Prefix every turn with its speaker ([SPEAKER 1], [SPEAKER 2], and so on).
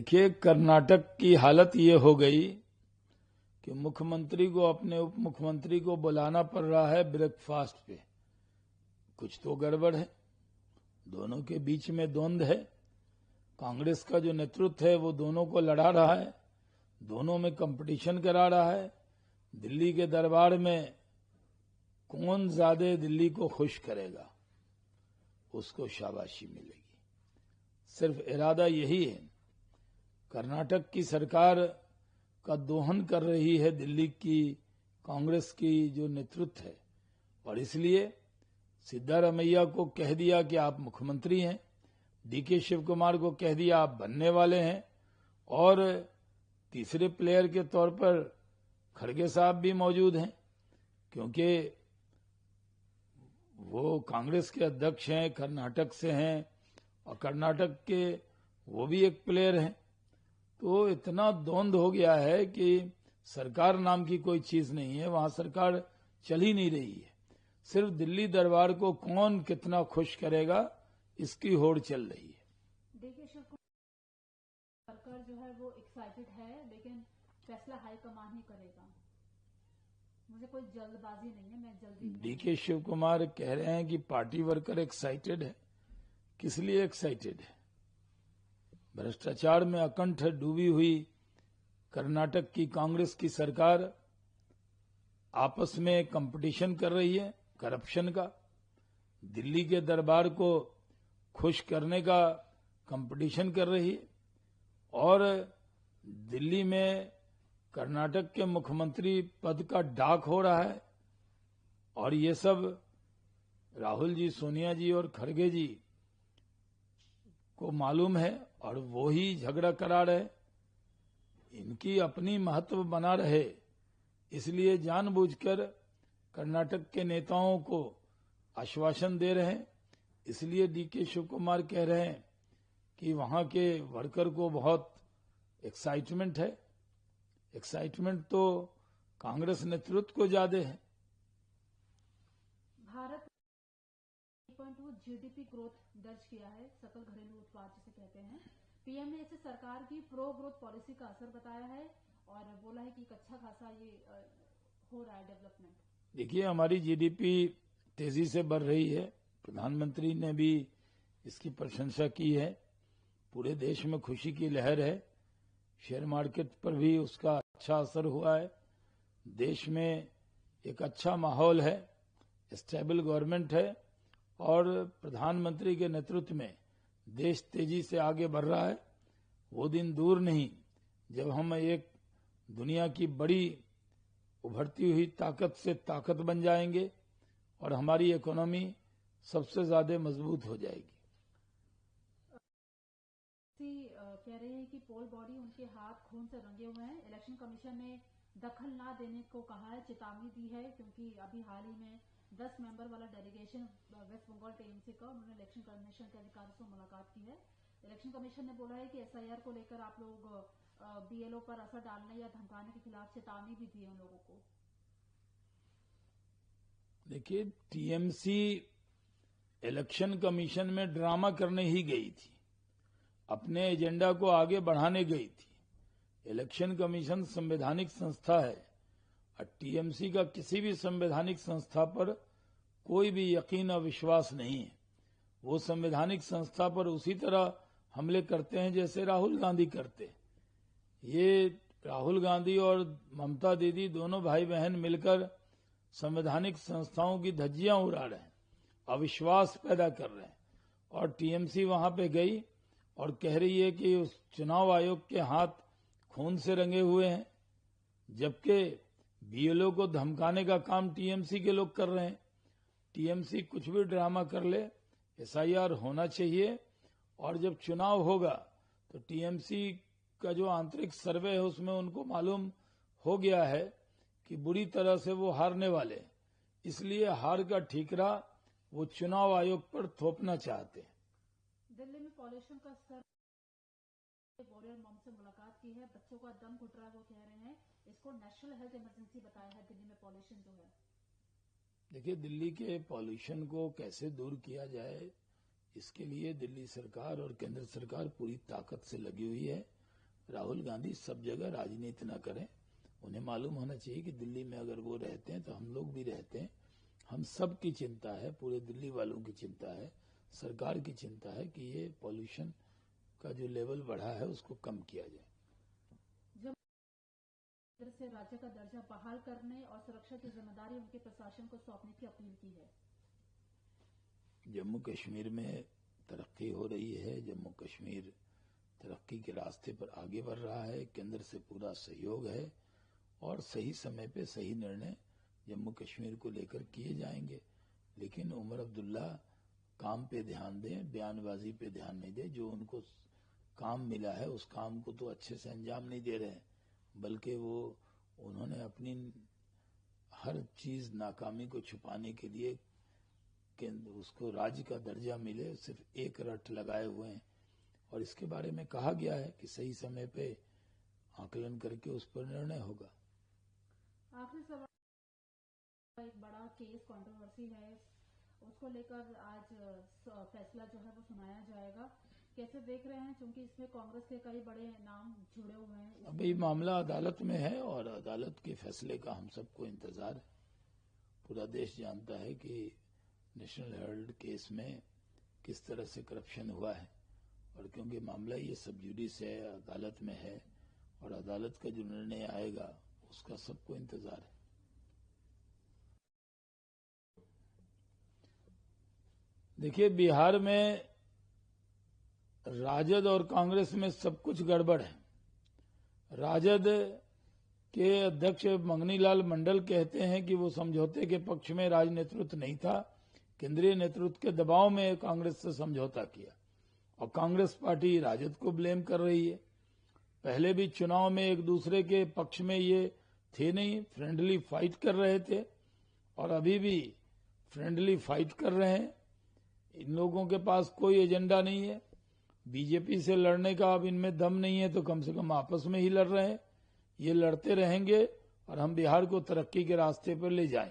[SPEAKER 1] देखिए, कर्नाटक की हालत ये हो गई कि मुख्यमंत्री को अपने उप मुख्यमंत्री को बुलाना पड़ रहा है ब्रेकफास्ट पे। कुछ तो गड़बड़ है, दोनों के बीच में द्वंद्व है। कांग्रेस का जो नेतृत्व है वो दोनों को लड़ा रहा है, दोनों में कंपटीशन करा रहा है। दिल्ली के दरबार में कौन ज्यादा दिल्ली को खुश करेगा, उसको शाबाशी मिलेगी। सिर्फ इरादा यही है। कर्नाटक की सरकार का दोहन कर रही है दिल्ली की कांग्रेस की जो नेतृत्व है, और इसलिए सिद्धारमैया को कह दिया कि आप मुख्यमंत्री हैं, डीके शिव कुमार को कह दिया आप बनने वाले हैं, और तीसरे प्लेयर के तौर पर खड़गे साहब भी मौजूद हैं, क्योंकि वो कांग्रेस के अध्यक्ष हैं, कर्नाटक से हैं, और कर्नाटक के वो भी एक प्लेयर हैं। तो इतना द्वंद्व हो गया है कि सरकार नाम की कोई चीज नहीं है, वहां सरकार चल ही नहीं रही है। सिर्फ दिल्ली दरबार को कौन कितना खुश करेगा, इसकी होड़ चल रही है।
[SPEAKER 2] देखिए, सरकार जो है वो एक्साइटेड है, लेकिन फैसला हाईकमान ही करेगा। मुझे कोई जल्दबाजी नहीं है, मैं जल्दी।
[SPEAKER 1] डीके शिव कुमार कह रहे हैं कि पार्टी वर्कर एक्साइटेड है। किस लिए एक्साइटेड है? भ्रष्टाचार में अकंठ डूबी हुई कर्नाटक की कांग्रेस की सरकार आपस में कंपटीशन कर रही है करप्शन का, दिल्ली के दरबार को खुश करने का कंपटीशन कर रही है, और दिल्ली में कर्नाटक के मुख्यमंत्री पद का डाक हो रहा है। और ये सब राहुल जी, सोनिया जी और खड़गे जी को मालूम है, और वो ही झगड़ा करा रहे। इनकी अपनी महत्व बना रहे, इसलिए जानबूझकर कर्नाटक के नेताओं को आश्वासन दे रहे हैं। इसलिए डीके शिव कुमार कह रहे हैं कि वहां के वर्कर को बहुत एक्साइटमेंट है। एक्साइटमेंट तो कांग्रेस नेतृत्व को ज्यादा है।
[SPEAKER 2] भारत 3.2 जीडीपी ग्रोथ दर्ज किया है, सकल घरेलू उत्पाद जिसे कहते हैं। पीएम ने इसे सरकार की प्रो ग्रोथ पॉलिसी का असर बताया है, और बोला है कि एक अच्छा खासा ये हो रहा है डेवलपमेंट।
[SPEAKER 1] देखिए, हमारी जीडीपी तेजी से बढ़ रही है। प्रधानमंत्री ने भी इसकी प्रशंसा की है। पूरे देश में खुशी की लहर है। शेयर मार्केट पर भी उसका अच्छा असर हुआ है। देश में एक अच्छा माहौल है, स्टेबल गवर्नमेंट है, और प्रधानमंत्री के नेतृत्व में देश तेजी से आगे बढ़ रहा है। वो दिन दूर नहीं जब हम एक दुनिया की बड़ी उभरती हुई ताकत से ताकत बन जाएंगे, और हमारी इकोनॉमी सबसे ज्यादा मजबूत हो जाएगी।
[SPEAKER 2] कह रहे हैं कि पोल बॉडी उनके हाथ खून से रंगे हुए हैं। इलेक्शन कमीशन ने दखल ना देने को कहा है, चेतावनी दी है, क्योंकि अभी हाल ही में 10 मेंबर वाला डेलीगेशन वेस्ट बंगाल टीएमसी का, उन्होंने इलेक्शन कमीशन के अधिकारियों से मुलाकात की है। इलेक्शन कमीशन ने बोला है कि एसआईआर को लेकर आप लोग बीएलओ पर असर डालने या धमकाने के खिलाफ चेतावनी भी दी है उन लोगों को।
[SPEAKER 1] देखिए, टीएमसी इलेक्शन कमीशन में ड्रामा करने ही गई थी, अपने एजेंडा को आगे बढ़ाने गई थी। इलेक्शन कमीशन संवैधानिक संस्था है, और टीएमसी का किसी भी संवैधानिक संस्था पर कोई भी यकीन और विश्वास नहीं है। वो संवैधानिक संस्था पर उसी तरह हमले करते हैं जैसे राहुल गांधी करते। ये राहुल गांधी और ममता दीदी दोनों भाई बहन मिलकर संवैधानिक संस्थाओं की धज्जियां उड़ा रहे हैं, अविश्वास पैदा कर रहे हैं। और टीएमसी वहां पे गई और कह रही है कि उस चुनाव आयोग के हाथ खून से रंगे हुए हैं, जबकि बीएलओ को धमकाने का काम टीएमसी के लोग कर रहे हैं। टीएमसी कुछ भी ड्रामा कर ले, एसआईआर होना चाहिए, और जब चुनाव होगा तो टीएमसी का जो आंतरिक सर्वे है उसमें उनको मालूम हो गया है कि बुरी तरह से वो हारने वाले हैं, इसलिए हार का ठीकरा वो चुनाव आयोग पर थोपना चाहते हैं।
[SPEAKER 2] दिल्ली में पॉल्यूशन का स्तर, वॉरियर मॉम से मुलाकात की है, बच्चों का दम घुट रहा है, वो कह रहे हैं इसको नेशनल हेल्थ इमरजेंसी बताया है दिल्ली में पॉल्यूशन जो है।
[SPEAKER 1] देखिए, दिल्ली के पॉल्यूशन को कैसे दूर किया जाए, इसके लिए दिल्ली सरकार और केंद्र सरकार पूरी ताकत से लगी हुई है। राहुल गांधी सब जगह राजनीति न करें। उन्हें मालूम होना चाहिए कि दिल्ली में अगर वो रहते हैं तो हम लोग भी रहते हैं। हम सब की चिंता है, पूरे दिल्ली वालों की चिंता है, सरकार की चिंता है कि ये पॉल्यूशन का जो लेवल बढ़ा है उसको कम किया जाए।
[SPEAKER 2] जब से राज्य का दर्जा बहाल करने और सुरक्षा की जिम्मेदारी उनके प्रशासन को सौंपने की अपील की है।
[SPEAKER 1] जम्मू कश्मीर में तरक्की हो रही है, जम्मू कश्मीर तरक्की के रास्ते पर आगे बढ़ रहा है, केंद्र से पूरा सहयोग है और सही समय पे सही निर्णय जम्मू कश्मीर को लेकर किए जाएंगे। लेकिन उमर अब्दुल्ला काम पे ध्यान दें, बयानबाजी पे ध्यान नहीं दें। जो उनको काम मिला है उस काम को तो अच्छे से अंजाम नहीं दे रहे हैं, बल्कि वो उन्होंने अपनी हर चीज नाकामी को छुपाने के लिए उसको राज्य का दर्जा मिले सिर्फ एक रट लगाए हुए हैं। और इसके बारे में कहा गया है कि सही समय पे आकलन करके उस पर निर्णय होगा।
[SPEAKER 2] आखिरी सवाल, एक बड़ा केस कंट्रोवर्सी है, उसको लेकर आज फैसला जो है वो सुनाया जाएगा। कैसे देख रहे हैं, क्योंकि इसमें कांग्रेस के कई बड़े नाम जुड़े हुए हैं।
[SPEAKER 1] अभी मामला अदालत में है और अदालत के फैसले का हम सबको इंतजार है। पूरा देश जानता है कि नेशनल हेराल्ड केस में किस तरह से करप्शन हुआ है, और क्योंकि मामला ये सब जुडिस है, अदालत में है और अदालत का जो निर्णय आएगा उसका सबको इंतजार है। देखिए, बिहार में राजद और कांग्रेस में सब कुछ गड़बड़ है। राजद के अध्यक्ष मंगनीलाल मंडल कहते हैं कि वो समझौते के पक्ष में राज नेतृत्व नहीं था, केंद्रीय नेतृत्व के दबाव में कांग्रेस से समझौता किया, और कांग्रेस पार्टी राजद को ब्लेम कर रही है। पहले भी चुनाव में एक दूसरे के पक्ष में ये थे नहीं, फ्रेंडली फाइट कर रहे थे और अभी भी फ्रेंडली फाइट कर रहे हैं। इन लोगों के पास कोई एजेंडा नहीं है। बीजेपी से लड़ने का अब इनमें दम नहीं है तो कम से कम आपस में ही लड़ रहे हैं। ये लड़ते रहेंगे और हम बिहार को तरक्की के रास्ते पर ले जाएंगे।